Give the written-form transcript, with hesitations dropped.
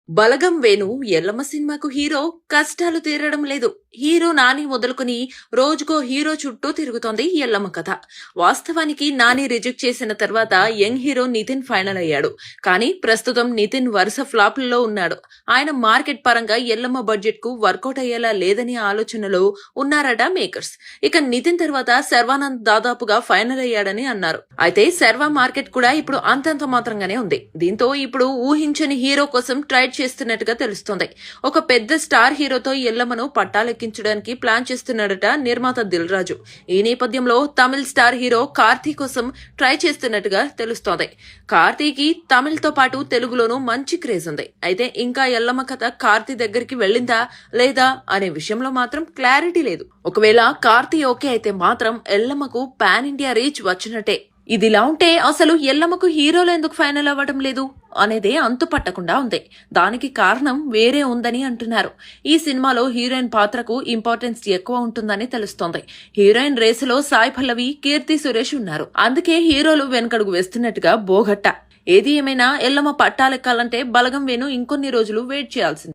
బలగం వేణు ఎల్లమ్మ సినిమాకు హీరో కష్టాలు తీరడం లేదు. హీరో నాని మొదలుకొని రోజుకో హీరో చుట్టూ తిరుగుతోంది ఎల్లమ్మ కథ. వాస్తవానికి నాని రిజెక్ట్ చేసిన తర్వాత యంగ్ హీరో నితిన్ ఫైనల్ అయ్యాడు. కానీ ప్రస్తుతం నితిన్ వరుస ఫ్లాప్లలో ఉన్నాడు. ఆయన మార్కెట్ పరంగా ఎల్లమ్మ బడ్జెట్ కు వర్కౌట్ అయ్యేలా లేదని ఆలోచనలో ఉన్నారట మేకర్స్. ఇక నితిన్ తర్వాత శర్వానంద్ దాదాపుగా ఫైనల్ అయ్యాడని అన్నారు. అయితే శర్వా మార్కెట్ కూడా ఇప్పుడు అంతంత మాత్రంగానే ఉంది. దీంతో ఇప్పుడు ఊహించని హీరో కోసం ట్రై చేస్తున్నట్టుగా తెలుస్తోంది. ఒక పెద్ద స్టార్ హీరోతో ఎల్లమ్మను పట్టాలెక్కించడానికి ప్లాన్ చేస్తున్నాడట నిర్మాత దిల్ రాజు. ఈ నేపథ్యంలో తమిళ స్టార్ హీరో కార్తీ కోసం ట్రై చేస్తున్నట్టుగా తెలుస్తోంది. కార్తీకి తమిళ్ తో పాటు తెలుగులోనూ మంచి క్రేజ్ ఉంది. అయితే ఇంకా ఎల్లమ్మ కథ కార్తీ దగ్గరికి వెళ్ళిందా లేదా అనే విషయంలో మాత్రం క్లారిటీ లేదు. ఒకవేళ కార్తీ ఓకే అయితే మాత్రం ఎల్లమ్మకు పాన్ ఇండియా రీచ్ వచ్చినట్టే. ఇదిలా ఉంటే అసలు ఎల్లమ్మకు హీరోలు ఎందుకు ఫైనల్ అవ్వడం లేదు అనేదే అంతు పట్టకుండా ఉంది. దానికి కారణం వేరే ఉందని అంటున్నారు. ఈ సినిమాలో హీరోయిన్ పాత్రకు ఇంపార్టెన్స్ ఎక్కువ ఉంటుందని తెలుస్తోంది. హీరోయిన్ రేసులో సాయి పల్లవి, కీర్తి సురేష్ ఉన్నారు. అందుకే హీరోలు వెనకడుగు వేస్తున్నట్టుగా బోగట్ట. ఏది ఏమైనా ఎల్లమ్మ పట్టాలెక్కాలంటే బలగం వేణు ఇంకొన్ని రోజులు వెయిట్ చేయాల్సింది.